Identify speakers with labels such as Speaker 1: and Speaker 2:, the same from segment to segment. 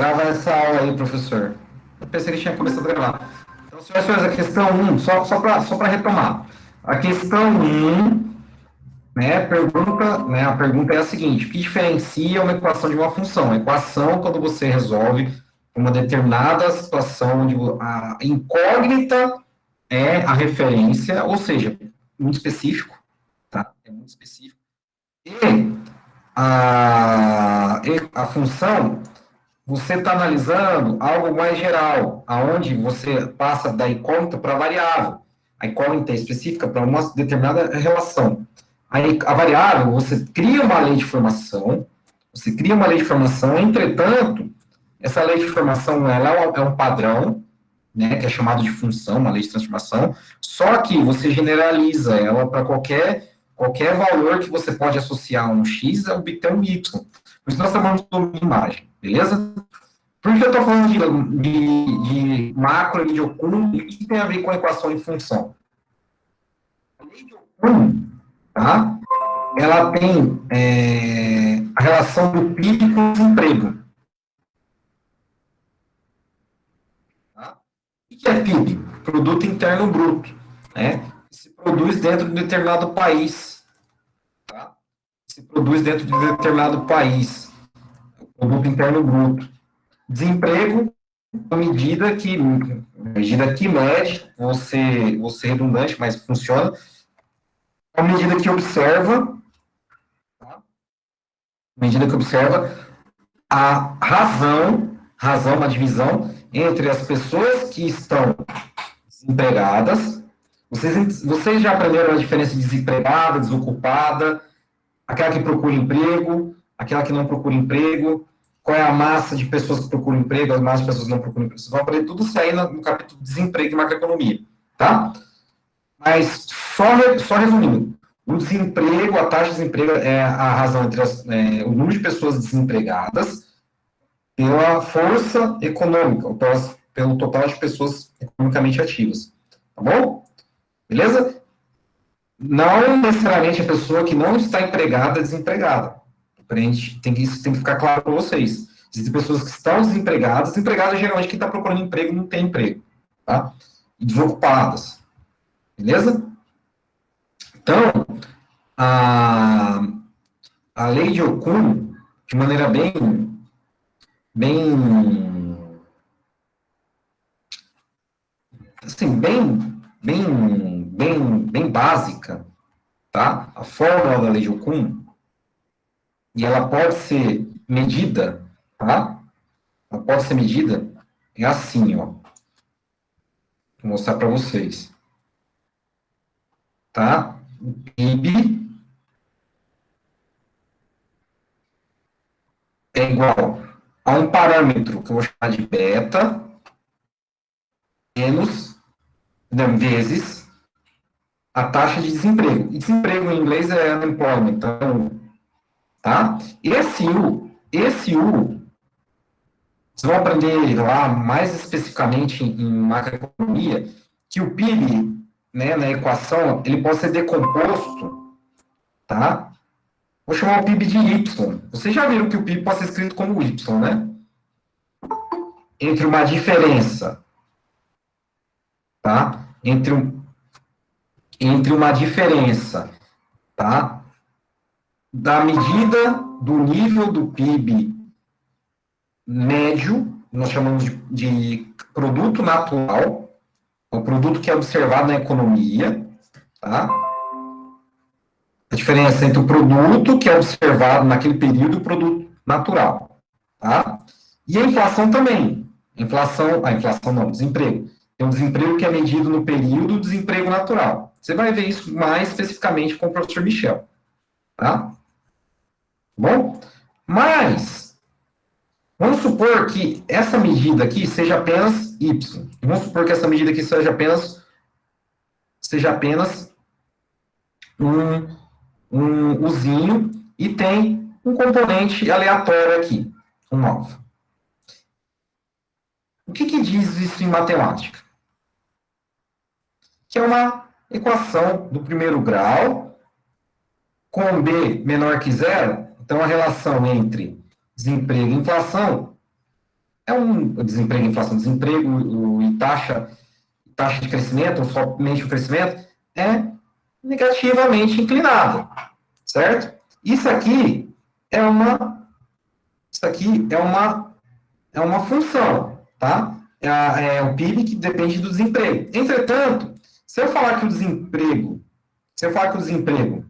Speaker 1: Grava essa aula aí, professor. Eu pensei que tinha começado a gravar. Então, senhoras e senhores, a questão um, só para retomar. A questão um, né, a pergunta é a seguinte: o que diferencia uma equação de uma função? A equação, quando você resolve uma determinada situação onde a incógnita é a referência, ou seja, muito específico, tá? É muito específico. E a função, você está analisando algo mais geral, aonde você passa da incógnita para a variável. A incógnita é específica para uma determinada relação. A variável, você cria uma lei de formação, entretanto, essa lei de formação ela é um padrão, né, que é chamado de função, uma lei de transformação, só que você generaliza ela para qualquer valor que você pode associar a um x a obter um y. Por isso nós chamamos de imagem, beleza? Por que eu estou falando de macro e de Okun? E o que tem a ver com a equação em função? A lei de Okun, tá? Ela tem a relação do PIB com o desemprego. Tá? O que é PIB? Produto Interno Bruto. Né? Se produz dentro de um determinado país. Tá? Se produz dentro de um determinado país. Produto Interno Bruto. Desemprego, uma medida que mede, vou ser redundante, mas funciona, é uma medida que observa, tá? Medida que observa a razão, uma divisão entre as pessoas que estão desempregadas. Vocês já aprenderam a diferença de desempregada, desocupada, aquela que procura emprego, aquela que não procura emprego, qual é a massa de pessoas que procuram emprego, a massa de pessoas que não procuram emprego. Vocês vão aprender tudo isso aí no capítulo de desemprego e macroeconomia, tá? Mas, só resumindo, o desemprego, a taxa de desemprego é a razão entre o número de pessoas desempregadas pela força econômica, ou pelo total de pessoas economicamente ativas. Tá bom? Beleza? Não necessariamente a pessoa que não está empregada é desempregada. Isso tem que ficar claro para vocês. Existem pessoas que estão desempregadas geralmente quem está procurando emprego não tem emprego, tá? E desocupadas. Beleza? Então, a lei de Okun, de maneira assim, bem básica, tá? A fórmula da lei de Okun, e ela pode ser medida, tá? Ela pode ser medida, é assim, ó. Vou mostrar para vocês. Tá? O PIB é igual a um parâmetro que eu vou chamar de beta, menos, não, vezes a taxa de desemprego. E desemprego em inglês é unemployment, então, tá? Esse U, vocês vão aprender lá mais especificamente em macroeconomia, que o PIB, né, na equação, ele pode ser decomposto, tá? Vou chamar o PIB de Y. Vocês já viram que o PIB pode ser escrito como Y, né? Entre uma diferença, tá? Entre uma diferença, tá? Da medida do nível do PIB médio, nós chamamos de produto natural, o produto que é observado na economia, tá? A diferença entre o produto que é observado naquele período e o produto natural, tá? E a inflação também. Inflação não, desemprego. Tem o desemprego que é medido no período do desemprego natural. Você vai ver isso mais especificamente com o professor Michel, tá? Bom? Mas, vamos supor que essa medida aqui seja apenas Y. Vamos supor que essa medida aqui seja apenas um usinho e tem um componente aleatório aqui, um alfa. O que diz isso em matemática? Que é uma equação do primeiro grau com B menor que zero. Então, a relação entre desemprego e inflação é um desemprego, inflação, desemprego e taxa de crescimento, ou somente o crescimento, é negativamente inclinada, certo? Isso aqui é uma, isso aqui é uma função, tá? É o PIB que depende do desemprego. Entretanto, se eu falar que o desemprego, se eu falar que o desemprego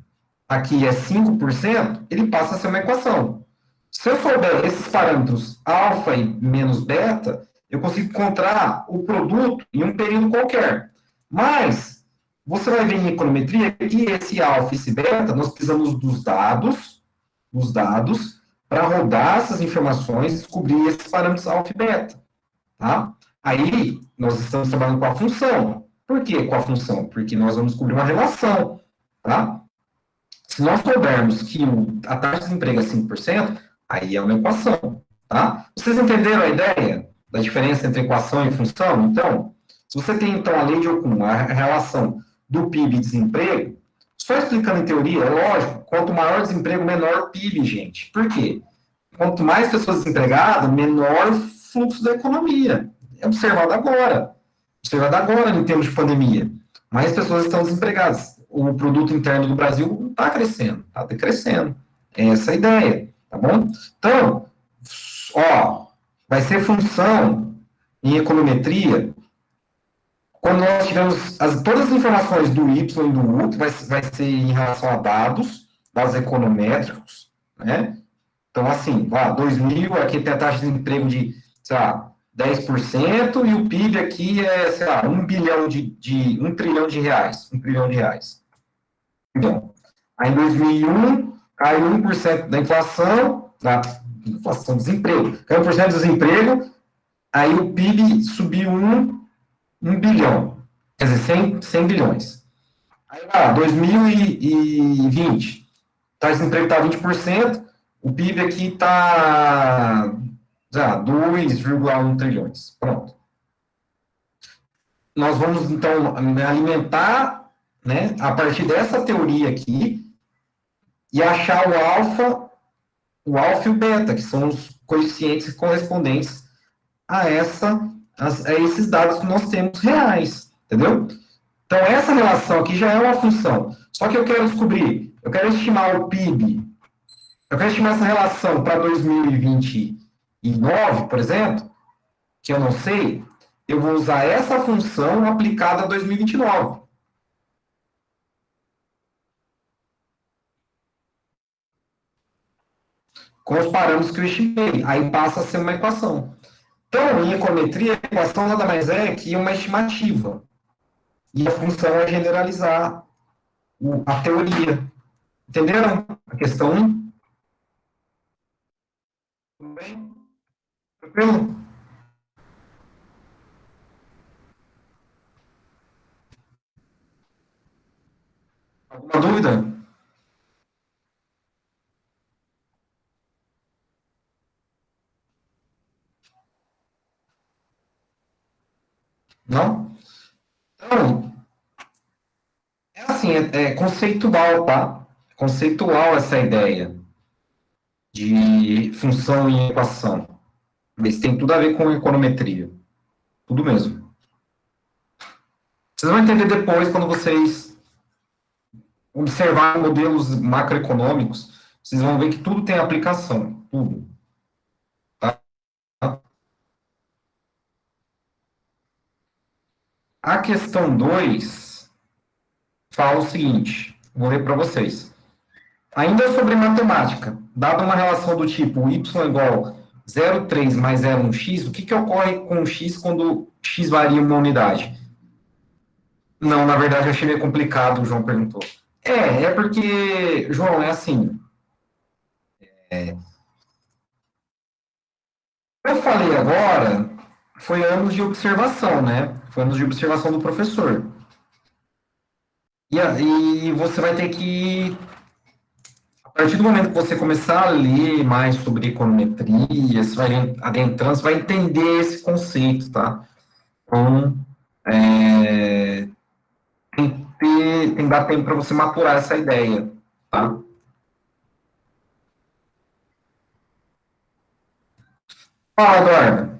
Speaker 1: aqui é 5%, ele passa a ser uma equação. Se eu souber esses parâmetros alfa e menos beta, eu consigo encontrar o produto em um período qualquer. Mas você vai ver em econometria que esse alfa e esse beta, nós precisamos dos dados, para rodar essas informações e descobrir esses parâmetros alfa e beta. Tá? Aí, nós estamos trabalhando com a função. Por que com a função? Porque nós vamos descobrir uma relação. Tá? Se nós soubermos que a taxa de desemprego é 5%, aí é uma equação, tá? Vocês entenderam a ideia da diferença entre equação e função? Então, se você tem, então, a lei de Ockham, a relação do PIB e desemprego, só explicando em teoria, é lógico, quanto maior o desemprego, menor o PIB, gente. Por quê? Quanto mais pessoas desempregadas, menor o fluxo da economia. É observado agora em termos de pandemia. Mais pessoas estão desempregadas. O produto interno do Brasil não está crescendo, está decrescendo. É essa a ideia, tá bom? Então, ó, vai ser função em econometria quando nós tivermos todas as informações do Y e do U, que vai ser em relação a dados econométricos, né? Então, assim, lá, 2000, aqui tem a taxa de desemprego de, sei lá, 10%, e o PIB aqui é, sei lá, 1 bilhão um trilhão de reais. 1 trilhão de reais. Então, aí em 2001, caiu 1% da inflação, desemprego. Caiu 1% do desemprego, aí o PIB subiu 1 bilhão. Quer dizer, 100 bilhões. Aí lá, 2020, taxa de desemprego está 20%, o PIB aqui está 2,1 trilhões. Pronto. Nós vamos, então, alimentar, né, a partir dessa teoria aqui, e achar o alfa e o beta, que são os coeficientes correspondentes a esses dados que nós temos reais, entendeu? Então, essa relação aqui já é uma função. Só que eu quero descobrir, eu quero estimar o PIB, eu quero estimar essa relação para 2029, por exemplo, que eu não sei, eu vou usar essa função aplicada a 2029. Com os parâmetros que eu estimei. Aí passa a ser uma equação. Então, em econometria, a equação nada mais é que uma estimativa. E a função é generalizar a teoria. Entenderam a questão 1? Tudo bem? Tranquilo? Alguma dúvida? Não? Então, é assim, é conceitual, tá? Conceitual essa ideia de função e equação. Mas tem tudo a ver com econometria. Tudo mesmo. Vocês vão entender depois quando vocês observar modelos macroeconômicos, vocês vão ver que tudo tem aplicação, tudo. Tá? A questão 2 fala o seguinte, vou ler para vocês. Ainda sobre matemática, dada uma relação do tipo y igual 0,3 mais 0,1x, o que ocorre com o x quando x varia uma unidade? Não, na verdade, eu achei meio complicado, o João perguntou. É porque, João, é assim, eu falei agora, foi anos de observação, né? Foi anos de observação do professor. E você vai ter que, a partir do momento que você começar a ler mais sobre econometria, você vai adentrando, você vai entender esse conceito, tá? Então, tem que dar tempo para você maturar essa ideia, tá? Fala, Eduardo.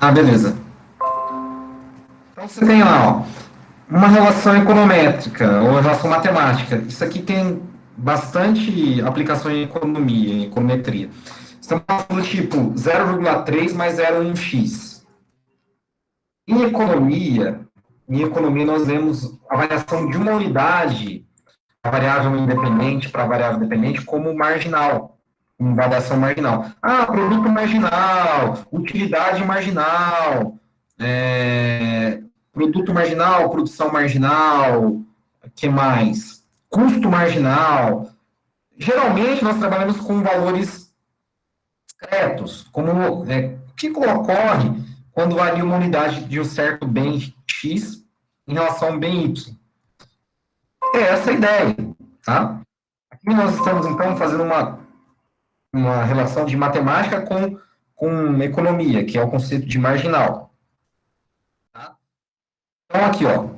Speaker 1: Ah, beleza. Então você tem lá, ó, uma relação econométrica ou relação matemática. Isso aqui tem bastante aplicação em economia, em econometria. Estamos falando do tipo 0,3 mais 0,1x. Em economia, em economia nós vemos a variação de uma unidade, a variável independente para a variável dependente, como marginal, como variação marginal. Ah, produto marginal, utilidade marginal, produto marginal, produção marginal, que mais? Custo marginal. Geralmente nós trabalhamos com valores discretos, como o que ocorre quando varia uma unidade de um certo bem X em relação a um bem Y. É essa a ideia, tá? Aqui nós estamos, então, fazendo uma relação de matemática com economia, que é o conceito de marginal. Tá? Então, aqui, ó,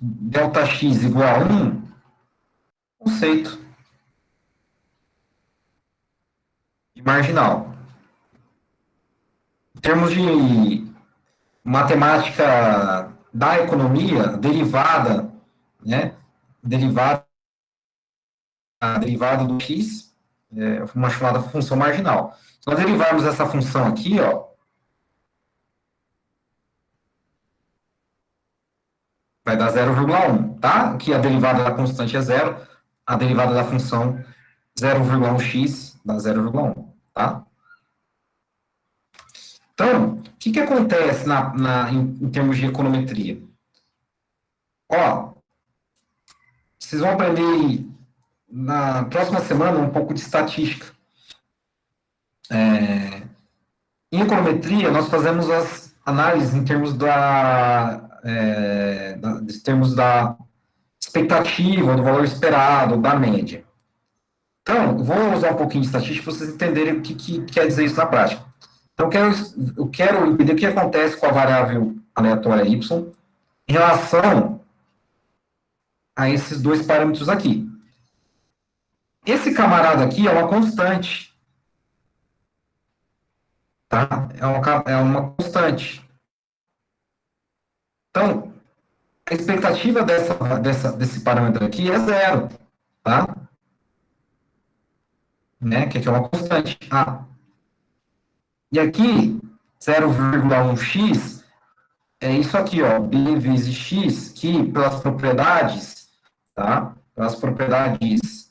Speaker 1: delta x igual a 1, conceito de marginal. Em termos de matemática da economia, derivada, né, derivada, a derivada do x é uma chamada função marginal. Se nós derivarmos essa função aqui, ó, vai dar 0,1, tá? Aqui a derivada da constante é zero, a derivada da função 0,1x dá 0,1, tá? Então, o que, que acontece em termos de econometria? Ó, vocês vão aprender na próxima semana um pouco de estatística. Em econometria, nós fazemos as análises em termos da expectativa, do valor esperado, da média. Então, vou usar um pouquinho de estatística para vocês entenderem o que quer dizer isso na prática. Então, eu quero entender o que acontece com a variável aleatória y em relação a esses dois parâmetros aqui. Esse camarada aqui é uma constante, tá? É uma constante. Então, a expectativa desse parâmetro aqui é zero, tá? Né? Que aqui é uma constante, A. E aqui, 0,1x é isso aqui, ó, B vezes X, que pelas propriedades, tá? Pelas propriedades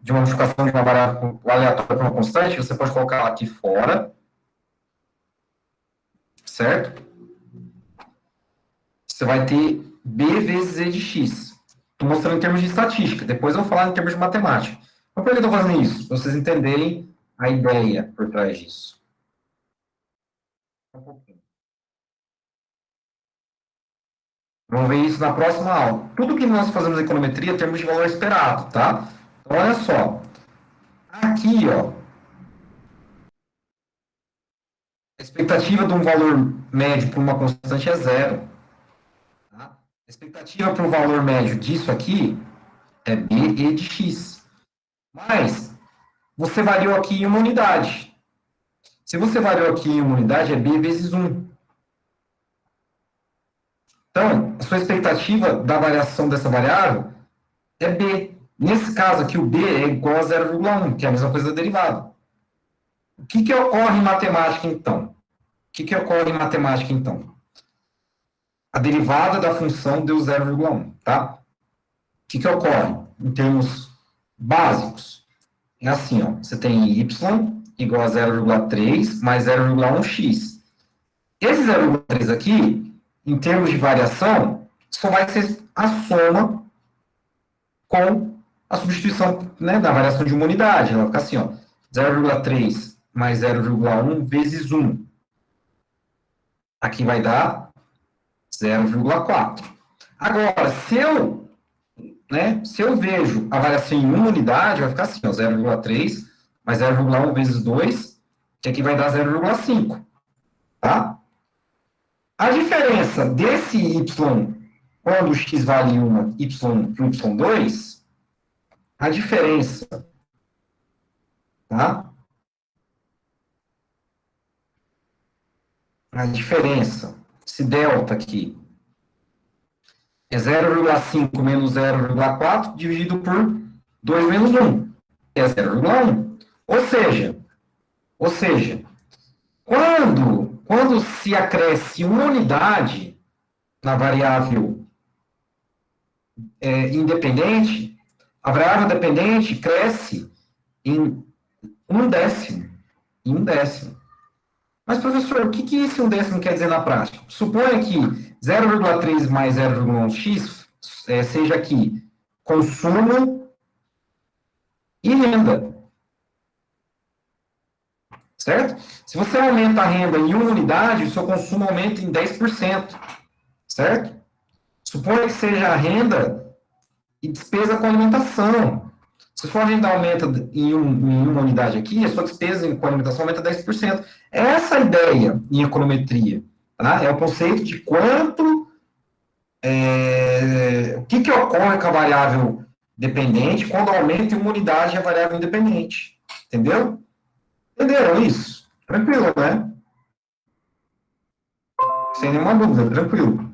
Speaker 1: de uma multiplicação de uma variável aleatória para uma constante, você pode colocar ela aqui fora, certo? Você vai ter B vezes E de X. Estou mostrando em termos de estatística, depois eu vou falar em termos de matemática. Mas por que eu estou fazendo isso? Para vocês entenderem a ideia por trás disso. Um pouquinho. Vamos ver isso na próxima aula. Tudo que nós fazemos em econometria é termos de valor esperado, tá? Então, olha só. Aqui, ó, a expectativa de um valor médio por uma constante é zero. Tá? A expectativa para o valor médio disso aqui é B e de x. Mas você variou aqui em uma unidade. Se você variou aqui em uma unidade, é B vezes 1. Então, a sua expectativa da variação dessa variável é B. Nesse caso aqui, o B é igual a 0,1, que é a mesma coisa da derivada. O que ocorre em matemática, então? O que ocorre em matemática, então? A derivada da função deu 0,1, tá? O que ocorre em termos básicos? É assim, ó, você tem y igual a 0,3 mais 0,1x. Esse 0,3 aqui, em termos de variação, só vai ser a soma com a substituição, né, da variação de uma unidade. Ela vai ficar assim, ó, 0,3 mais 0,1 vezes 1. Aqui vai dar 0,4. Agora, se eu vejo a variação em uma unidade, vai ficar assim, ó, 0,3 mais 0,1 vezes 2, que aqui vai dar 0,5, tá? A diferença desse y, quando o x vale 1, y para o y2, a diferença, tá? a diferença, esse delta aqui, é 0,5 menos 0,4 dividido por 2 menos 1, é 0,1. Ou seja, quando se acresce uma unidade na variável independente, a variável dependente cresce em um décimo. Em um décimo. Mas, professor, o que esse um décimo quer dizer na prática? Suponha que 0,3 mais 0,1x seja aqui consumo e renda. Certo? Se você aumenta a renda em uma unidade, o seu consumo aumenta em 10%. Certo? Suponha que seja a renda e despesa com alimentação. Se sua renda aumenta em uma unidade aqui, a sua despesa com alimentação aumenta 10%. É essa a ideia em econometria. Tá? É o conceito de quanto. O que ocorre com a variável dependente quando aumenta em uma unidade a variável independente. Entendeu? Entenderam isso? Tranquilo, né? Sem nenhuma dúvida, tranquilo.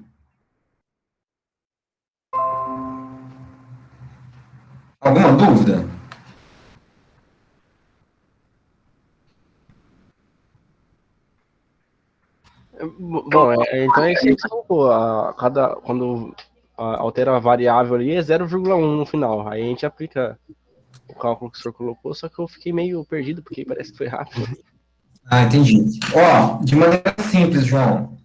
Speaker 1: Alguma dúvida?
Speaker 2: Bom, então é isso aí que você colocou. Quando altera a variável ali, é 0,1 no final. Aí a gente aplica o cálculo que o senhor colocou, só que eu fiquei meio perdido, porque parece que foi rápido.
Speaker 1: Ah, entendi. Ó, de maneira simples, João.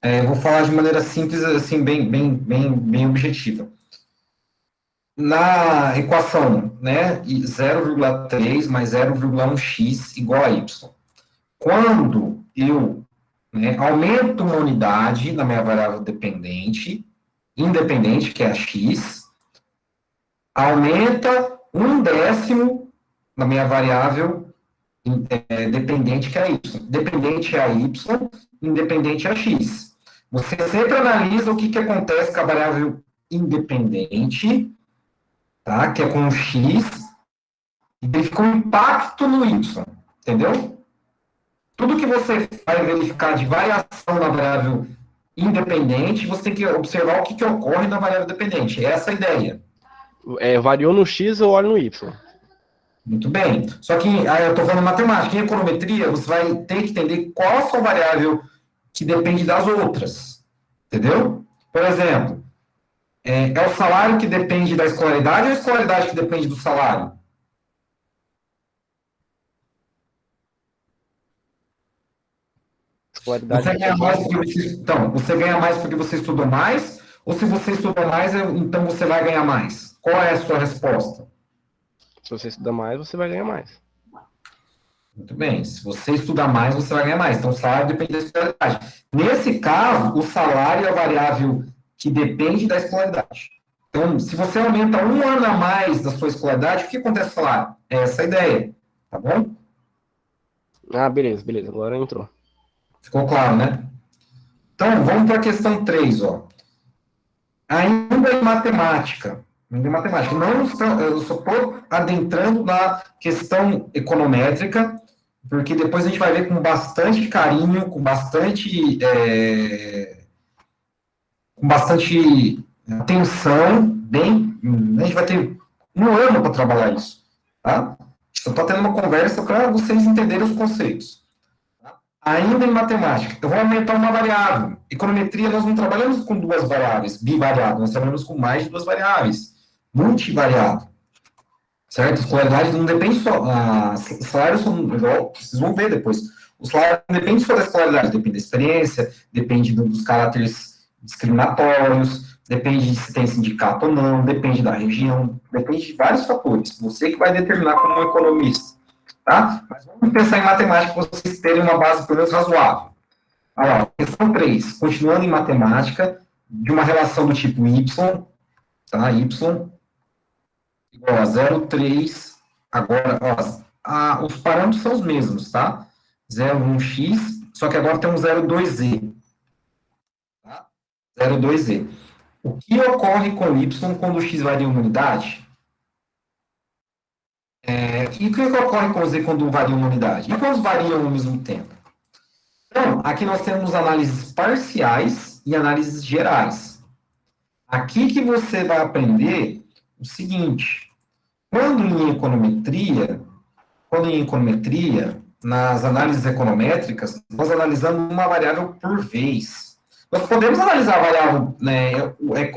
Speaker 1: Eu vou falar de maneira simples, assim, bem objetiva. Na equação, né, 0,3 mais 0,1x igual a y. Quando eu aumento uma unidade na minha variável independente, que é a x, aumenta um décimo na minha variável dependente, que é a y. Dependente é a y, independente é a x. Você sempre analisa o que acontece com a variável independente, tá? Que é com o x, e verifica o impacto no y, entendeu? Tudo que você vai verificar de variação na variável independente, você tem que observar o que ocorre na variável dependente. É essa a ideia.
Speaker 2: Variou no X, eu olho no Y.
Speaker 1: Muito bem. Só que aí eu estou falando matemática. Em econometria, você vai ter que entender qual a sua variável que depende das outras. Entendeu? Por exemplo, é o salário que depende da escolaridade ou a escolaridade que depende do salário?
Speaker 2: Escolaridade.
Speaker 1: Você ganha mais porque você ganha mais porque você estudou mais? Ou se você estudou mais, então você vai ganhar mais? Qual é a sua resposta?
Speaker 2: Se você estudar mais, você vai ganhar mais.
Speaker 1: Muito bem. Se você estudar mais, você vai ganhar mais. Então, o salário depende da escolaridade. Nesse caso, o salário é a variável que depende da escolaridade. Então, se você aumenta um ano a mais da sua escolaridade, o que acontece com o salário? É essa a ideia. Tá bom?
Speaker 2: Ah, beleza. Agora entrou.
Speaker 1: Ficou claro, né? Então, vamos para a questão 3, ó. Ainda em matemática. Não, eu só estou adentrando na questão econométrica, porque depois a gente vai ver com bastante carinho, com bastante atenção, a gente vai ter um ano para trabalhar isso, tá? Só estou tendo uma conversa para vocês entenderem os conceitos. Tá? Ainda em matemática, eu vou aumentar uma variável. Econometria, nós não trabalhamos com duas variáveis, bivariável, nós trabalhamos com mais de duas variáveis, multivariável. Certo? Escolaridade não depende só. Salários são igual, vocês vão ver depois. O salário não depende só da escolaridade, depende da experiência, depende dos caráteres discriminatórios, depende de se tem sindicato ou não, depende da região, depende de vários fatores. Você que vai determinar como um economista. Tá? Mas vamos pensar em matemática para vocês terem uma base pelo menos razoável. Olha lá, questão 3, continuando em matemática, de uma relação do tipo y, tá? Y igual a 0,3. Agora, ó, os parâmetros são os mesmos, tá? 0,1x, só que agora tem um 0,2z. Tá? 0,2z. O que ocorre com y quando o x varia em uma unidade? E o que ocorre com o z quando varia em uma unidade? E quando variam ao mesmo tempo? Então, aqui nós temos análises parciais e análises gerais. Aqui que você vai aprender o seguinte: quando em econometria, nas análises econométricas, nós analisamos uma variável por vez. Nós podemos analisar a variável, né,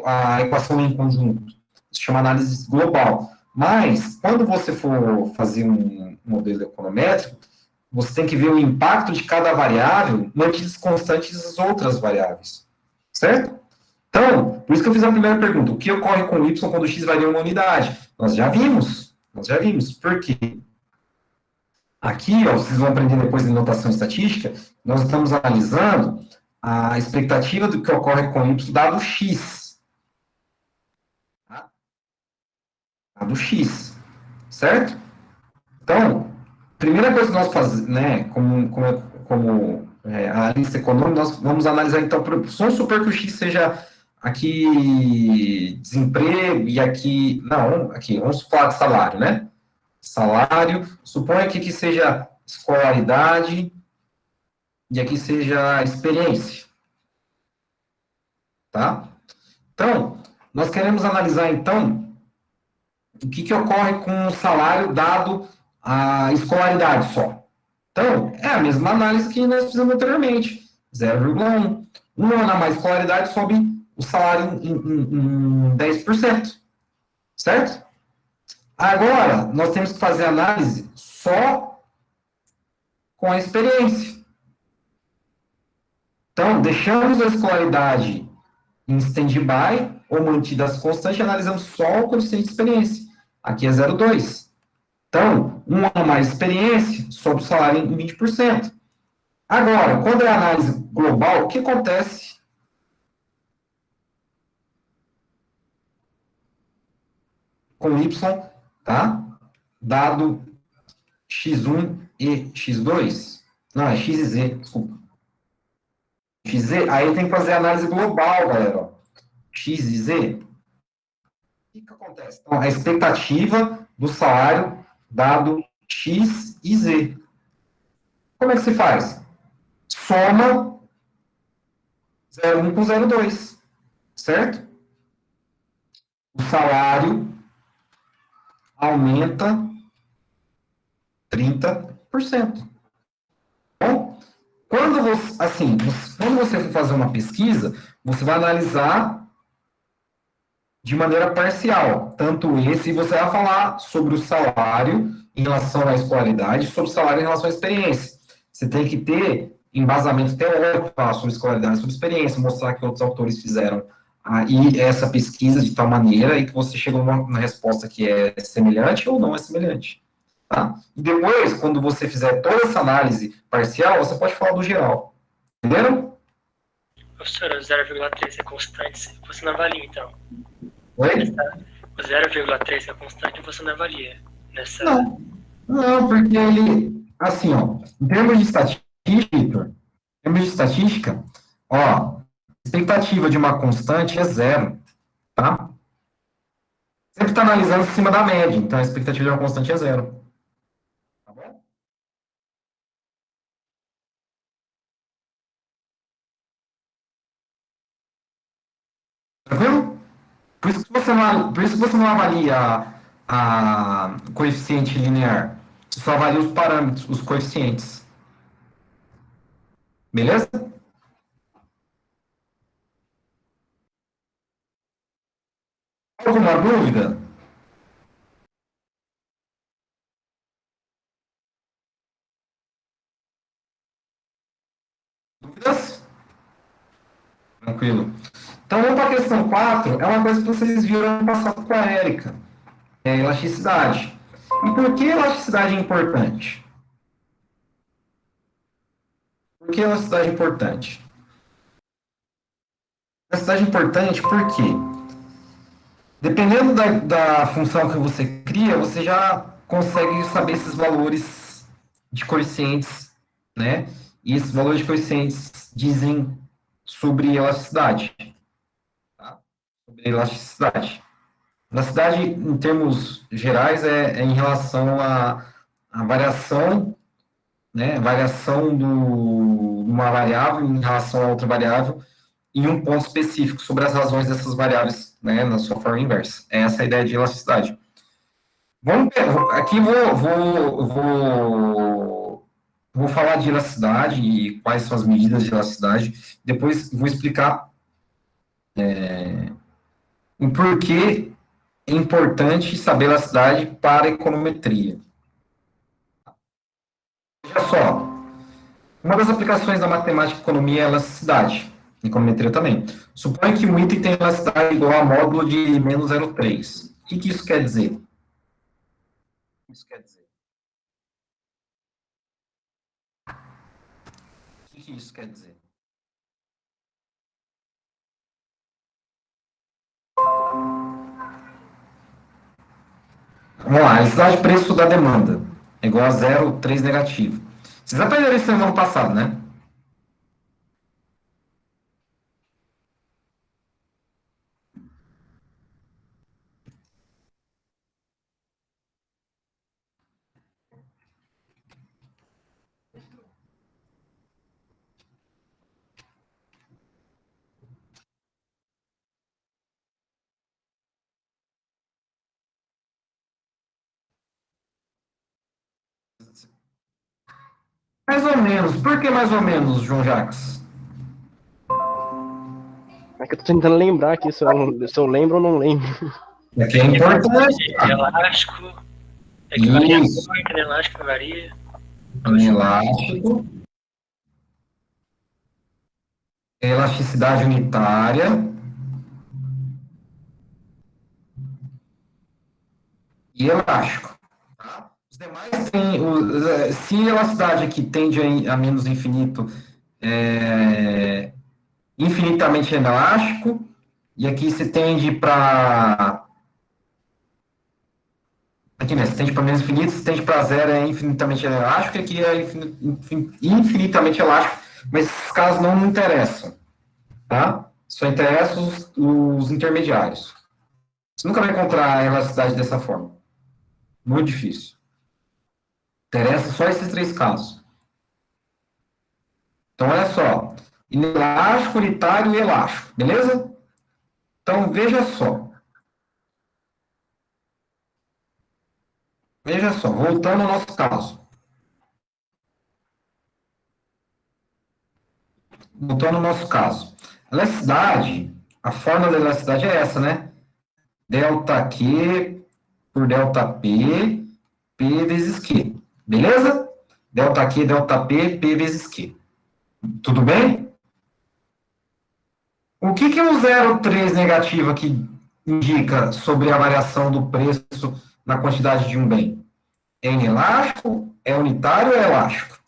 Speaker 1: a equação em conjunto, se chama análise global. Mas, quando você for fazer um modelo econométrico, você tem que ver o impacto de cada variável mantidas constantes as outras variáveis. Certo? Então, por isso que eu fiz a primeira pergunta. O que ocorre com o y quando x varia uma unidade? Nós já vimos. Por quê? Aqui, ó, vocês vão aprender depois em notação estatística, nós estamos analisando a expectativa do que ocorre com y dado x. Tá? Dado x. Certo? Então, primeira coisa que nós fazemos, né, como analista econômico, nós vamos analisar, então, vamos supor que o x seja aqui desemprego e aqui, não, aqui, vamos falar de salário, né? Salário, suponha que aqui seja escolaridade e aqui seja experiência, tá? Então, nós queremos analisar, então, o que ocorre com o salário dado a escolaridade só. Então, é a mesma análise que nós fizemos anteriormente, 0,1. Um ano a mais escolaridade sobe o salário em 10%, certo? Agora, nós temos que fazer análise só com a experiência. Então, deixamos a escolaridade em stand-by ou mantidas constantes e analisamos só o coeficiente de experiência. Aqui é 0,2. Então, um ano mais experiência, sobe o salário em 20%. Agora, quando é análise global, o que acontece? Com Y, tá? Dado x1 e x2. Não, é x e z, desculpa. XZ, aí tem que fazer análise global, galera. X e Z. O que acontece? Então, a expectativa do salário dado X e Z. Como é que se faz? Soma 0,1 com 0,2. Certo? O salário aumenta 30%. Bom, quando você for fazer uma pesquisa, você vai analisar de maneira parcial, tanto esse, e você vai falar sobre o salário em relação à escolaridade, sobre o salário em relação à experiência. Você tem que ter embasamento teórico para sobre escolaridade, sobre experiência, mostrar que outros autores fizeram aí essa pesquisa de tal maneira e que você chegou numa resposta que é semelhante ou não é semelhante. Tá? E depois, quando você fizer toda essa análise parcial, você pode falar do geral. Entenderam?
Speaker 3: Professor, o 0,3 é constante, você não avalia, então.
Speaker 1: Oi?
Speaker 3: O 0,3 é constante, você não avalia.
Speaker 1: Não, porque ele, assim, ó, em termos de estatística, ó, expectativa de uma constante é zero, tá? Sempre está analisando em cima da média, então a expectativa de uma constante é zero. Tá bom? Tranquilo? Por isso que você não avalia o coeficiente linear. Você só avalia os parâmetros, os coeficientes. Beleza? Alguma dúvida? Dúvidas? Tranquilo. Então, vamos para a questão 4. É uma coisa que vocês viram no passado com a Érica. É elasticidade. E por que elasticidade é importante? Por que elasticidade é importante? Elasticidade é importante porque, dependendo da função que você cria, você já consegue saber esses valores de coeficientes, né? E esses valores de coeficientes dizem sobre elasticidade. Tá? Sobre elasticidade. Elasticidade, em termos gerais, é em relação à variação né, variação de uma variável em relação a outra variável, em um ponto específico sobre as razões dessas variáveis, né, na sua forma inversa. Essa é a ideia de elasticidade. Aqui vou falar de elasticidade e quais são as medidas de elasticidade. Depois vou explicar o porquê é importante saber elasticidade para a econometria. Olha só, uma das aplicações da matemática e economia é a elasticidade, econometria também. Suponha que um item tem elasticidade igual a módulo de menos 0,3. O que isso quer dizer? Isso quer dizer? O que isso quer dizer? Vamos lá, a elasticidade de preço da demanda é igual a 0,3 negativo. Vocês aprenderam isso no ano passado, né? Mais ou menos. Por que mais ou menos, João Jacques?
Speaker 2: É que eu tô tentando lembrar aqui se eu lembro ou não lembro.
Speaker 1: É que é importante.
Speaker 3: Elástico. É que varia a
Speaker 1: Isso.
Speaker 3: cor, que no elástico não varia.
Speaker 1: Inelástico. Elasticidade unitária. E elástico. Tá? Os demais têm. Se a elasticidade aqui tende a menos infinito, infinitamente inelástico, e aqui se tende para. Aqui, né? Se tende para menos infinito, se tende para zero é infinitamente elástico, e aqui é infinitamente elástico, mas esses casos não me interessam. Tá? Só interessam os intermediários. Você nunca vai encontrar a elasticidade dessa forma. Muito difícil. Interessa só esses três casos. Então, olha só. Inelástico, unitário e elástico. Beleza? Então, veja só. Veja só. Voltando ao nosso caso. Voltando ao nosso caso. Elasticidade, a fórmula da elasticidade é essa, né? Delta Q por delta P, P vezes Q. Beleza? Delta Q, delta P, P vezes Q. Tudo bem? O que o 0,3 negativo aqui indica sobre a variação do preço na quantidade de um bem? É inelástico? É unitário ou é elástico?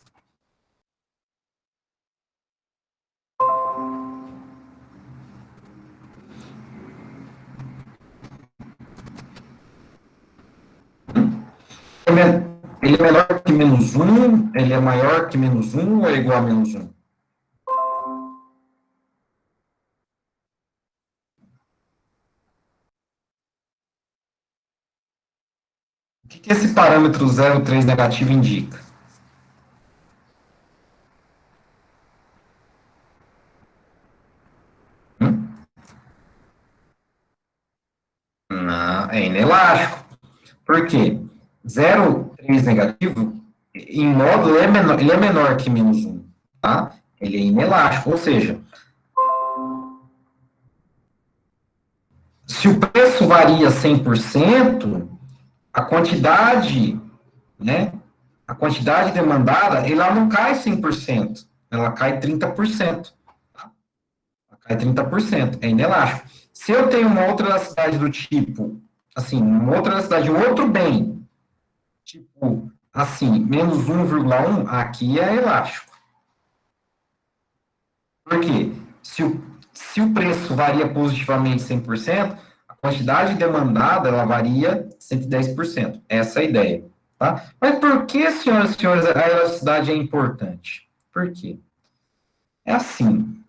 Speaker 1: Ele é menor que menos um? Ele é maior que menos um ou é igual a menos um? O que esse parâmetro 0,3 negativo indica? Não, é inelástico. Por quê? 0,3 negativo, em módulo, ele é menor que menos um, tá? Ele é inelástico, ou seja, se o preço varia 100%, a quantidade, né, a quantidade demandada, ela não cai 100%, ela cai 30%. Tá? Ela cai 30%, é inelástico. Se eu tenho uma outra elasticidade do tipo, assim, uma outra elasticidade de um outro bem, tipo, assim, menos 1,1, aqui é elástico. Por quê? Se o preço varia positivamente 100%, a quantidade demandada, ela varia 110%. Essa é a ideia. Tá? Mas por que, senhoras e senhores, a elasticidade é importante? Por quê? É assim,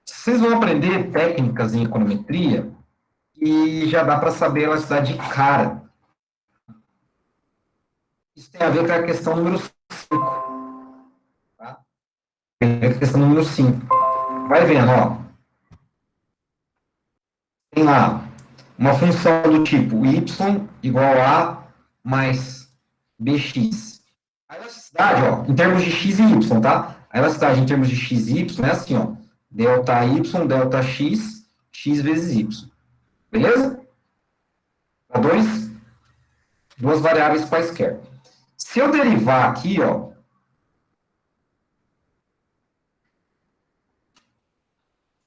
Speaker 1: vocês vão aprender técnicas em econometria e já dá para saber a elasticidade de cara. Isso tem a ver com a questão número 5. É a questão número 5. Vai vendo, ó. Tem lá uma função do tipo y igual a mais bx. A elasticidade, ó, em termos de x e y, tá? A elasticidade em termos de x e y é assim, ó. Delta y, delta x, x vezes y. Beleza? Para duas variáveis quaisquer. Se eu derivar aqui, ó,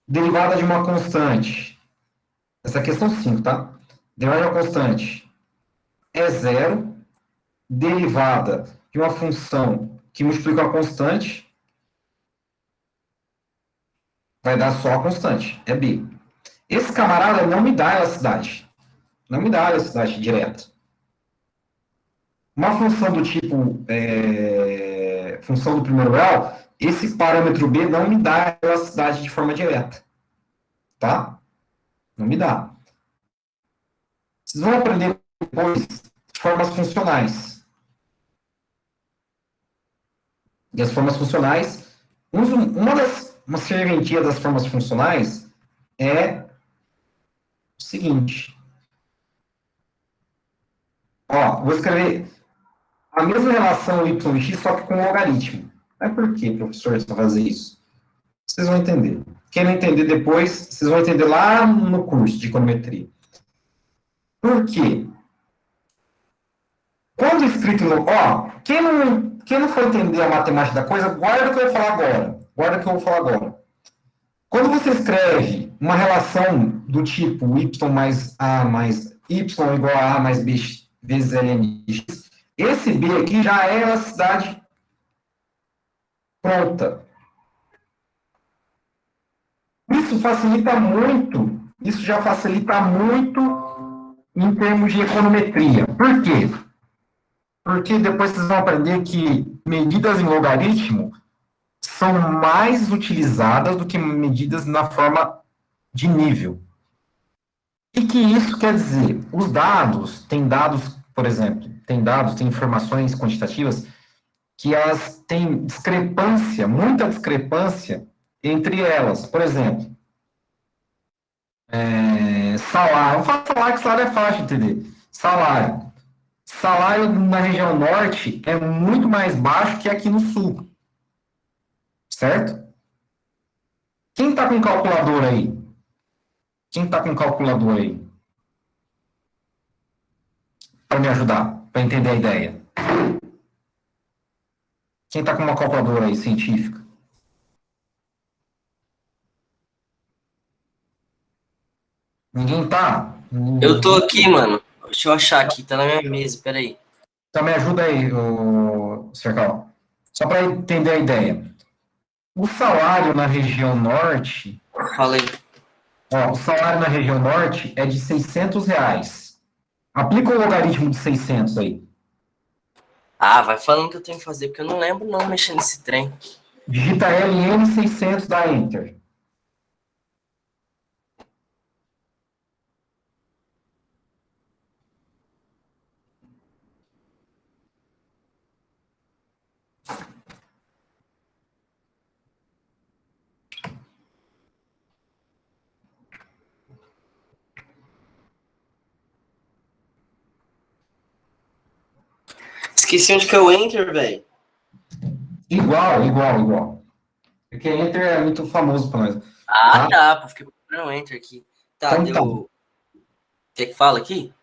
Speaker 1: derivada de uma constante, essa é a questão 5, tá? Derivada de uma constante é zero, derivada de uma função que multiplica a constante, vai dar só a constante, é b. Esse camarada não me dá elasticidade. Não me dá elasticidade direta. Uma função do tipo função do primeiro grau, esse parâmetro b não me dá elasticidade de forma direta. Tá? Não me dá. Vocês vão aprender depois formas funcionais. E as formas funcionais, uma serventia das formas funcionais é o seguinte. Ó, vou escrever a mesma relação y e x, só que com logaritmo. Mas por que, professor, você vai fazer isso? Vocês vão entender. Quem não entender depois, vocês vão entender lá no curso de econometria. Por quê? Quando escrito no... Ó, quem não for entender a matemática da coisa, guarda o que eu vou falar agora. Guarda o que eu vou falar agora. Quando você escreve uma relação do tipo y mais a mais y igual a mais b vezes ln de x, esse b aqui já é elasticidade pronta. Isso já facilita muito em termos de econometria. Por quê? Porque depois vocês vão aprender que medidas em logaritmo são mais utilizadas do que medidas na forma de nível. E que isso quer dizer? Os dados, por exemplo, tem informações quantitativas que elas têm discrepância, muita discrepância entre elas. Por exemplo, salário. Vamos falar salário, que salário é fácil de entender. Salário. Salário na região norte é muito mais baixo que aqui no sul. Certo? Quem está com calculador aí? Quem está com calculador aí? Para me ajudar, para entender a ideia. Quem está com uma calculadora aí, científica? Ninguém tá?
Speaker 4: Eu tô aqui, mano. Deixa eu achar aqui, tá na minha mesa, peraí.
Speaker 1: Então me ajuda aí, Cercal. Só para entender a ideia. O salário na região norte...
Speaker 4: Fala aí.
Speaker 1: Ó, o salário na região norte é de R$600. Aplica o logaritmo de 600 aí.
Speaker 4: Ah, vai falando que eu tenho que fazer, porque eu não lembro não mexer nesse trem.
Speaker 1: Digita LN 600, dá Enter.
Speaker 4: Esqueci onde que eu enter, velho.
Speaker 1: Igual. Porque Enter é muito famoso para nós.
Speaker 4: Ah, tá. Pô, fiquei procurando enter aqui. Tá,
Speaker 1: Então,
Speaker 4: deu... Quer que fala aqui?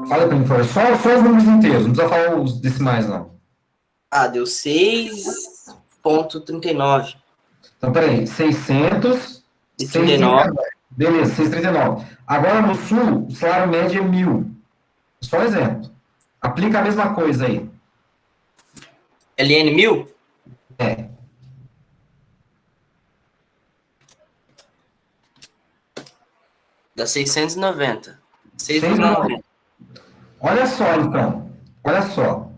Speaker 1: Fala para mim, por favor. Só os números inteiros, não precisa falar os decimais, não.
Speaker 4: Ah, deu 6,39.
Speaker 1: Então, peraí, 600...
Speaker 4: E 39.
Speaker 1: Beleza, 639. Agora, no sul, o salário médio é 1.000. Só um exemplo. Aplica a mesma coisa aí.
Speaker 4: LN 1000?
Speaker 1: É.
Speaker 4: Dá 690. 6,90.
Speaker 1: Olha só, então. Olha só.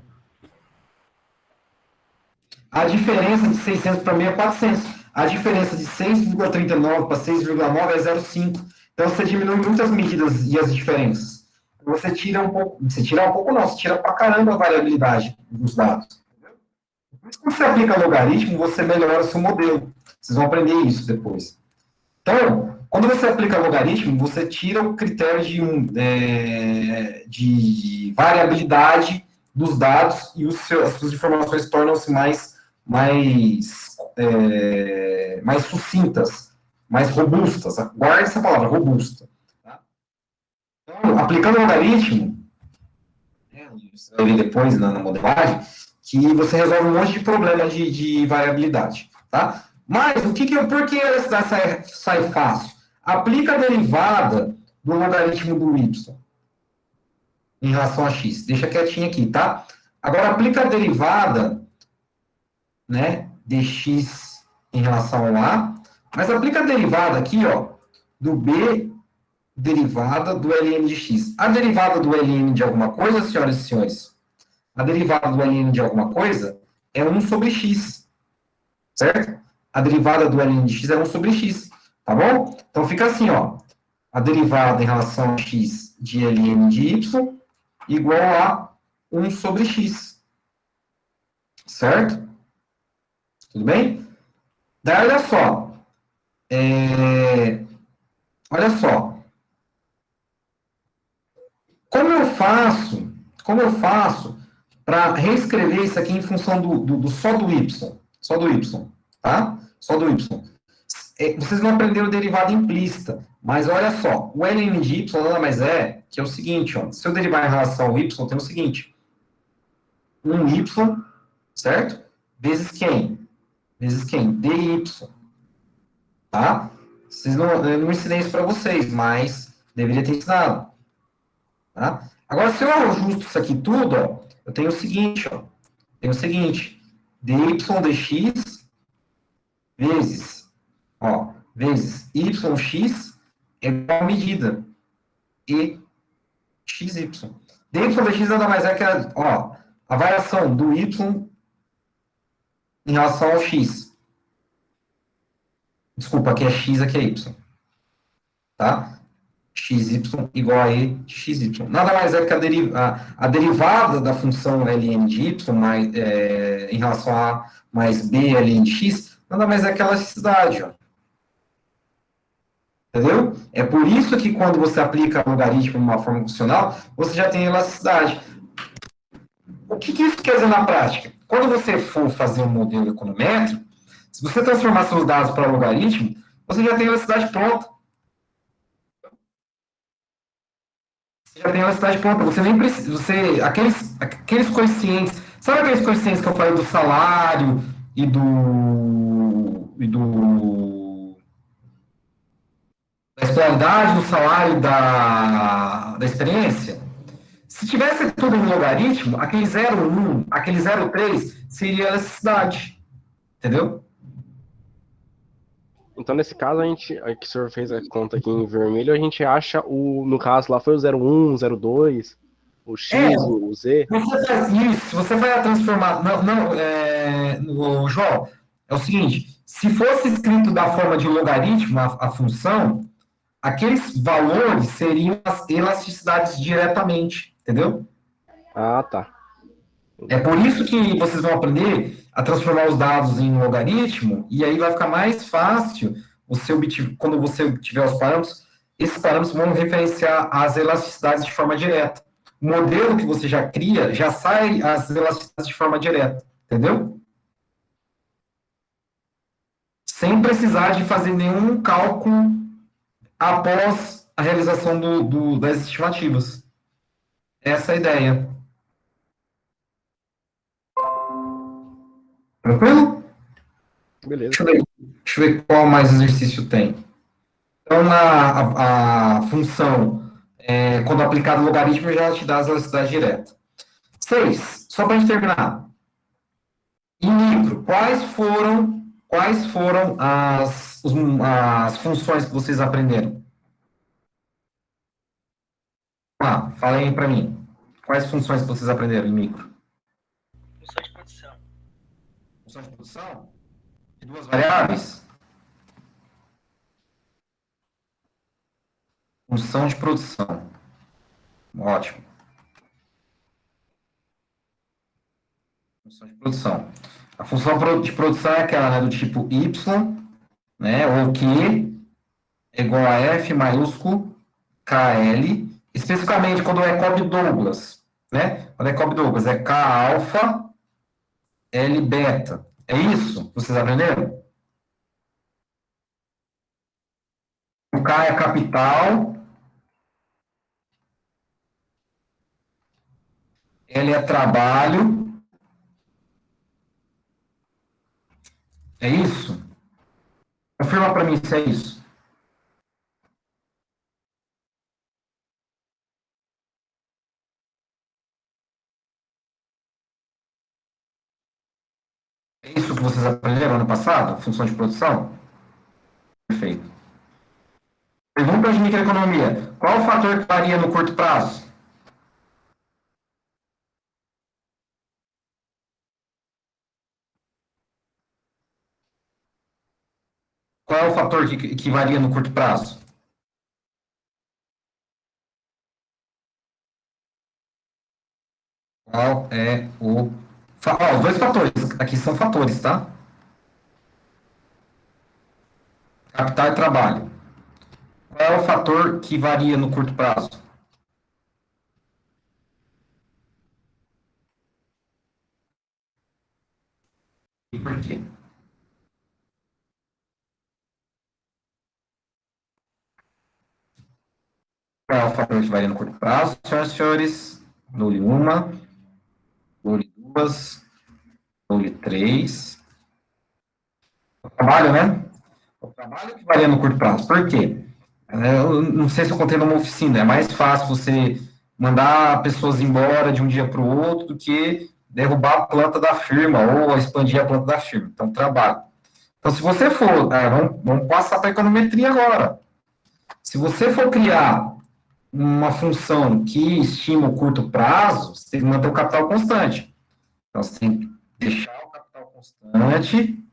Speaker 1: A diferença de 600 para 1.000 é 400. A diferença de 6,39 para 6,9 é 0,5. Então, você diminui muitas medidas e as diferenças. Você tira um pouco... Você tira um pouco, não. Você tira pra caramba a variabilidade dos dados. Mas quando você aplica logaritmo, você melhora o seu modelo. Vocês vão aprender isso depois. Então, quando você aplica logaritmo, você tira o critério de variabilidade dos dados e as suas informações tornam-se mais sucintas, mais robustas. Guarde essa palavra, robusta. Tá? Então, aplicando logaritmo, você vai ver depois na modelagem, que você resolve um monte de problema de variabilidade. Tá? Mas, por que a elasticidade sai fácil? Aplica a derivada do logaritmo do y em relação a x. Deixa quietinho aqui, tá? Agora, aplica a derivada, né, de x em relação ao a, mas aplica a derivada aqui, ó, do b derivada do ln de x. A derivada do ln de alguma coisa, senhoras e senhores, a derivada do ln de alguma coisa é 1 sobre x, certo? A derivada do ln de x é 1 sobre x, tá bom? Então fica assim, ó, a derivada em relação a x de ln de y igual a 1 sobre x, certo? Tudo bem? Daí, olha só, como eu faço para reescrever isso aqui em função só do y, tá? Só do y. Vocês não aprenderam derivada implícita, mas olha só, o ln de y nada mais é que é o seguinte, ó, se eu derivar em relação ao y, tem o seguinte, 1y, certo? Vezes quem? Vezes quem? dy, tá? Eu não ensinei isso para vocês, mas deveria ter ensinado, tá? Agora, se eu ajusto isso aqui tudo, ó, eu tenho o seguinte, ó, dy dx vezes, ó, vezes yx é igual a medida e xy. dy dx nada mais é que a variação do y em relação ao x. Desculpa, aqui é x, aqui é y. Tá? xy igual a e de xy. Nada mais é que a derivada da função ln de y em relação a mais b ln de x, nada mais é que a elasticidade. Ó. Entendeu? É por isso que quando você aplica logaritmo em uma forma funcional, você já tem elasticidade. O que isso quer dizer na prática? Quando você for fazer um modelo econométrico, se você transformar seus dados para logaritmo, você já tem a elasticidade pronta. Você já tem a elasticidade pronta. Você nem precisa. Aqueles coeficientes. Sabe aqueles coeficientes que eu falei do salário e da escolaridade, do salário e da experiência? Se tivesse tudo em logaritmo, aquele 0,1, aquele 0,3 seria a elasticidade. Entendeu?
Speaker 2: Então, nesse caso, que o senhor fez a conta aqui em vermelho, a gente acha no caso lá foi o 01, 02, o X, o Z.
Speaker 1: Você vai transformar. João, é o seguinte: se fosse escrito da forma de logaritmo a função, aqueles valores seriam as elasticidades diretamente, entendeu?
Speaker 2: Ah, tá.
Speaker 1: É por isso que vocês vão aprender a transformar os dados em logaritmo, e aí vai ficar mais fácil quando você tiver os parâmetros, esses parâmetros vão referenciar as elasticidades de forma direta. O modelo que você já cria, já sai as elasticidades de forma direta, entendeu? Sem precisar de fazer nenhum cálculo após a realização das estimativas. Essa é a ideia. Tranquilo?
Speaker 2: Beleza.
Speaker 1: Deixa eu ver qual mais exercício tem. Então, a função, quando aplicado o logaritmo, já te dá as elasticidades diretas. 6. Só para a gente terminar. Em micro, quais foram as funções que vocês aprenderam? Fala aí para mim. Quais funções que vocês aprenderam em micro?
Speaker 3: Função de produção.
Speaker 1: Função de produção? De duas variáveis? Função de produção. Ótimo. Função de produção. A função de produção é aquela, né, do tipo y, né, ou Q, é igual a F maiúsculo KL, especificamente quando é Cobb-Douglas, né? Quando é Cobb-Douglas, é K alfa, L beta. É isso? Vocês aprenderam? O K é capital, L é trabalho. É isso? Confirma para mim se é isso. É isso que vocês aprenderam ano passado? Função de produção? Perfeito. Pergunta de microeconomia. Qual o fator que varia no curto prazo? Qual é o fator que varia no curto prazo? Qual é o... Ó, os dois fatores. Aqui são fatores, tá? Capital e trabalho. Qual é o fator que varia no curto prazo? E por quê? Qual é o fator que varia no curto prazo, senhoras e senhores? Dou-lhe uma, dou-lhe duas, dou-lhe três. O trabalho, né? O trabalho que varia no curto prazo. Por quê? Eu não sei se eu contei numa oficina. É mais fácil você mandar pessoas embora de um dia para o outro do que derrubar a planta da firma ou expandir a planta da firma. Então, trabalho. Então, se você for... vamos passar para a econometria agora. Se você for criar uma função que estima o curto prazo, você tem que manter o capital constante. Então, você tem que deixar o capital constante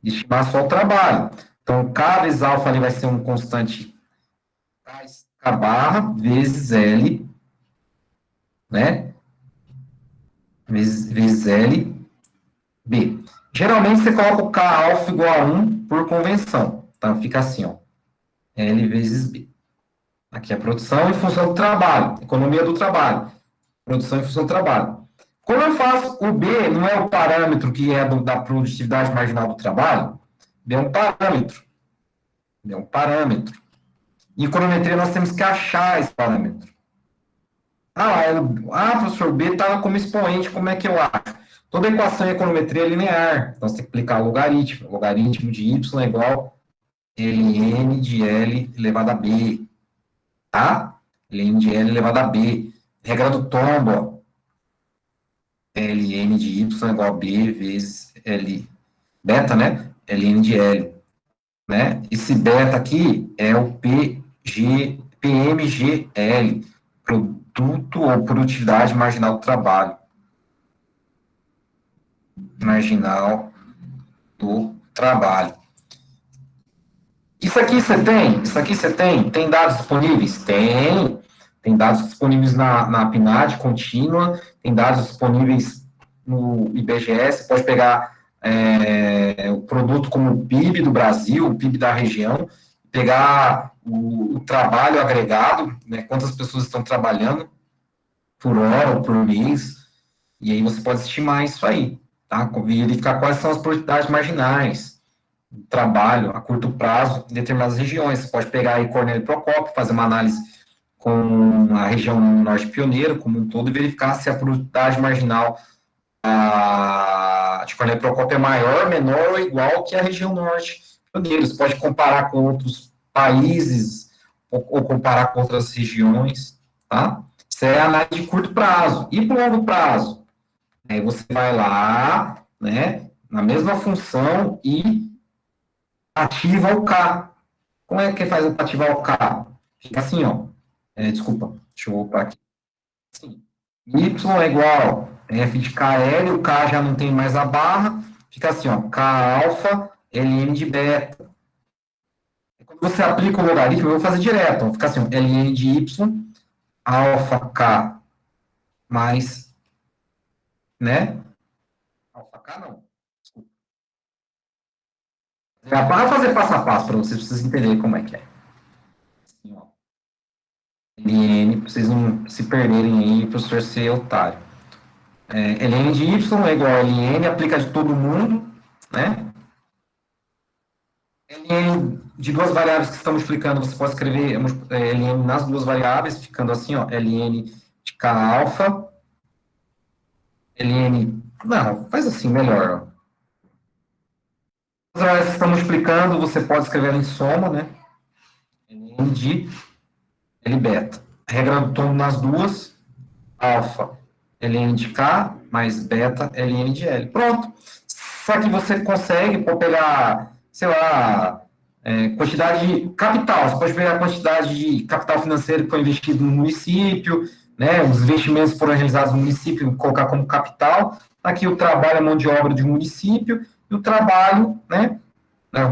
Speaker 1: e estimar só o trabalho. Então, K vezes alfa ali vai ser um constante K barra vezes L, né? Vezes L, B. Geralmente, você coloca o K alfa igual a 1 por convenção. Então, fica assim, ó. L vezes B. Aqui é a produção em função do trabalho. Economia do trabalho. Produção em função do trabalho. Como eu faço, o B não é o parâmetro que é da produtividade marginal do trabalho, B é um parâmetro. B é um parâmetro. Em econometria, nós temos que achar esse parâmetro. Professor, B está como expoente, como é que eu acho? Toda equação em econometria é linear. Então, você tem que aplicar o logaritmo. O logaritmo de y é igual a ln de L elevado a B. Tá? Ln de L elevado a B. Regra do tombo, ó. Ln de y é igual a B vezes L beta, né? Ln de L, né? Esse beta aqui é o PMGL, produto ou produtividade marginal do trabalho. Marginal do trabalho. Isso aqui você tem? Isso aqui você tem? Tem dados disponíveis? Tem. Tem dados disponíveis na PNAD contínua, tem dados disponíveis no IBGE, você pode pegar o produto como o PIB do Brasil, o PIB da região, pegar o trabalho agregado, né, quantas pessoas estão trabalhando por hora ou por mês, e aí você pode estimar isso aí, tá? Verificar quais são as produtividades marginais, trabalho a curto prazo em determinadas regiões. Você pode pegar aí Cornélio Procópio, fazer uma análise com a região norte pioneiro como um todo e verificar se a produtividade marginal de Cornélio Procópio é maior, menor ou igual que a região norte pioneiro. Você pode comparar com outros países ou comparar com outras regiões, tá? Isso é análise de curto prazo. E para longo prazo? Aí você vai lá, né, na mesma função e ativa o K. Como é que faz para ativar o K? Fica assim, ó. Desculpa, deixa eu voltar aqui. Assim, y é igual a f de KL, o K já não tem mais a barra, fica assim, ó, K alfa, Ln de beta. Quando você aplica o logaritmo, eu vou fazer direto, ó, fica assim, ó, Ln de y, alfa K mais, né? Alfa K não. Para fazer passo a passo para vocês, vocês entenderem como é que é. Assim, ó. LN, para vocês não se perderem aí, professor ser otário. LN de Y é igual a LN, aplica de todo mundo, né? LN de duas variáveis que estamos multiplicando, você pode escrever LN nas duas variáveis, ficando assim, ó, LN de K alfa, LN, não, faz assim, melhor, ó. As variáveis que estamos multiplicando, você pode escrever em soma, né? LN de L beta. Regra do tom nas duas, alfa, ln de K, mais beta, ln de L. Pronto. Só que você consegue, pode pegar, sei lá, quantidade de capital. Você pode pegar a quantidade de capital financeiro que foi investido no município, né, os investimentos que foram realizados no município, colocar como capital. Aqui o trabalho é mão de obra de um município, e o trabalho, né,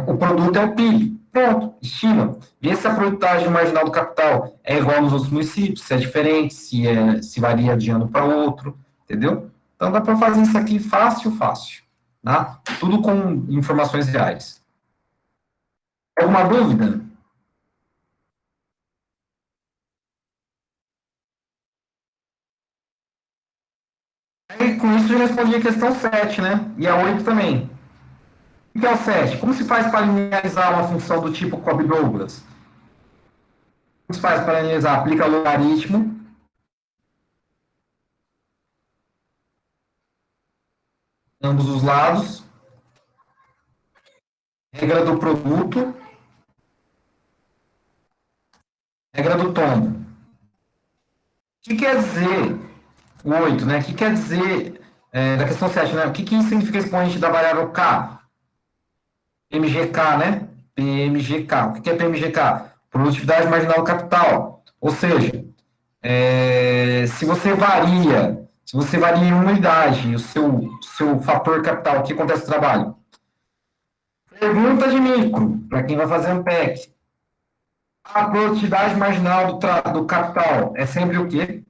Speaker 1: o produto é o PIB. Pronto, estima. Vê se a produtividade marginal do capital é igual nos outros municípios, se é diferente, se varia de ano para outro, entendeu? Então dá para fazer isso aqui fácil, fácil. Tá? Tudo com informações reais. Alguma dúvida? Aí, com isso, eu respondi a questão 7, né? E a 8 também. O que é o 7? Como se faz para linearizar uma função do tipo Cobb-Douglas? Como se faz para linearizar? Aplica logaritmo. Ambos os lados. Regra do produto. Regra do tombo. O que quer dizer o 8, né? O que quer dizer da questão 7, né? O que significa expoente da variável K? PMGK, né? PMGK. O que é PMGK? Produtividade marginal do capital. Ou seja, se você varia em uma unidade o seu fator capital, o que acontece no trabalho? Pergunta de micro, para quem vai fazer um PEC. A produtividade marginal do capital é sempre o quê?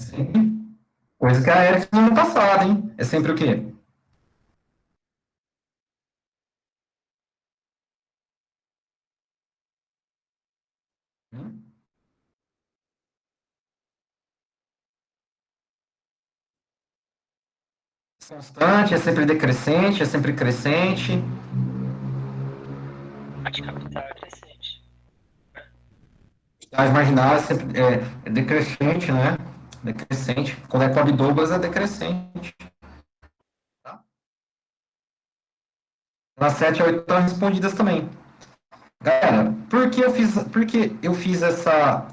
Speaker 1: Sempre. Coisa que a Eric fez no ano passado, hein? É sempre o quê? Constante, é sempre decrescente, é sempre crescente.
Speaker 3: A de capital é crescente.
Speaker 1: As marginais sempre é decrescente, né? Decrescente. Quando é Cobb Douglas, é decrescente. Tá? As 7 e 8 estão respondidas também. Galera, por que eu fiz essa.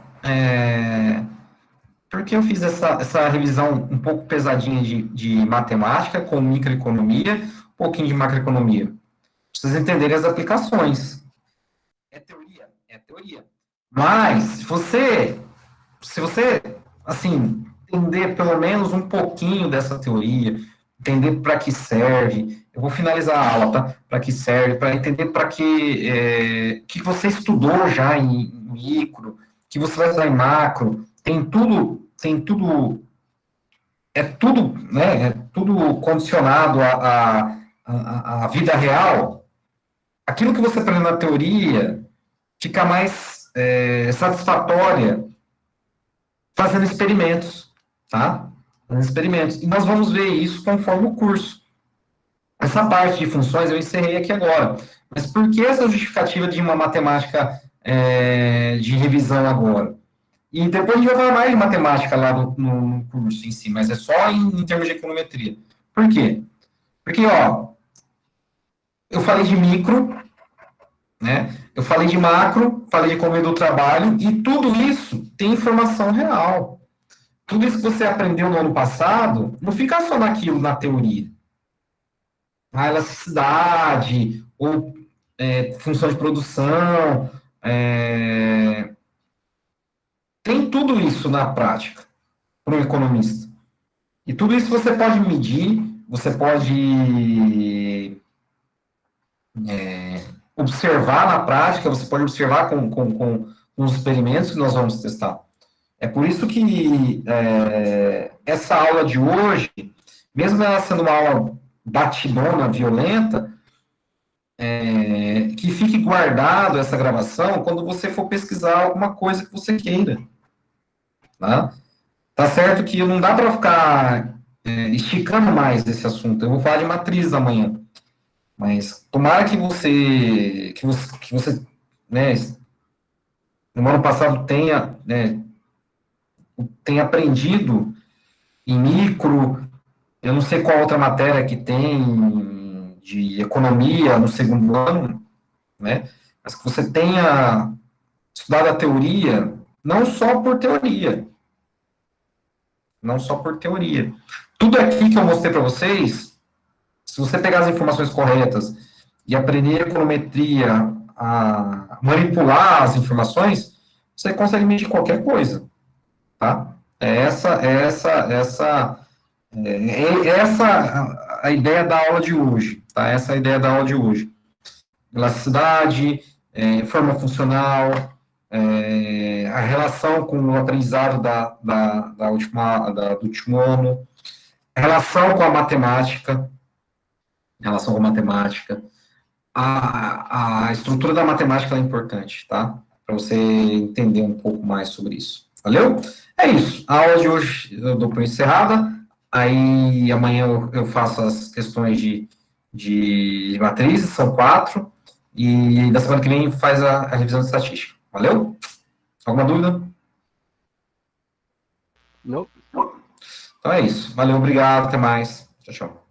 Speaker 1: Por que eu fiz essa revisão um pouco pesadinha de matemática com microeconomia, um pouquinho de macroeconomia? Pra vocês entenderem as aplicações. É teoria? É teoria. Mas, se você, assim, entender pelo menos um pouquinho dessa teoria, entender para que serve, eu vou finalizar a aula, tá? Para que serve, para entender para que você estudou já em micro, que você vai usar em macro, tem tudo, né? É tudo condicionado à vida real. Aquilo que você aprende na teoria fica mais satisfatória fazendo experimentos, tá? Fazendo experimentos. E nós vamos ver isso conforme o curso. Essa parte de funções eu encerrei aqui agora. Mas por que essa justificativa de uma matemática de revisão agora? E depois a gente vai falar mais de matemática lá no curso em si, mas é só em termos de econometria. Por quê? Porque, ó, eu falei de micro, né? Eu falei de macro, falei de economia do trabalho, e tudo isso tem informação real. Tudo isso que você aprendeu no ano passado, não fica só naquilo, na teoria. A elasticidade, ou função de produção, tem tudo isso na prática, para um economista. E tudo isso você pode medir, você pode observar na prática, você pode observar com os experimentos que nós vamos testar. É por isso que essa aula de hoje, mesmo ela sendo uma aula batidona, violenta, que fique guardado essa gravação quando você for pesquisar alguma coisa que você queira. Tá? Tá certo que não dá para ficar esticando mais esse assunto. Eu vou falar de matriz amanhã. Mas tomara que você né, no ano passado tenha aprendido em micro, eu não sei qual outra matéria que tem de economia no segundo ano, né? Mas que você tenha estudado a teoria, não só por teoria, não só por teoria. Tudo aqui que eu mostrei para vocês, se você pegar as informações corretas e aprender econometria, a manipular as informações, você consegue medir qualquer coisa, tá? Essa a ideia da aula de hoje, tá? Essa é a ideia da aula de hoje. Elasticidade, forma funcional, a relação com o aprendizado do último ano, relação com a matemática, a estrutura da matemática é importante, tá? Para você entender um pouco mais sobre isso. Valeu? É isso. A aula de hoje eu dou por encerrada. Aí amanhã eu faço as questões de matrizes, são 4. E da semana que vem faz a revisão de estatística. Valeu? Alguma dúvida?
Speaker 2: Não.
Speaker 1: Então é isso. Valeu, obrigado, até mais. Tchau, tchau.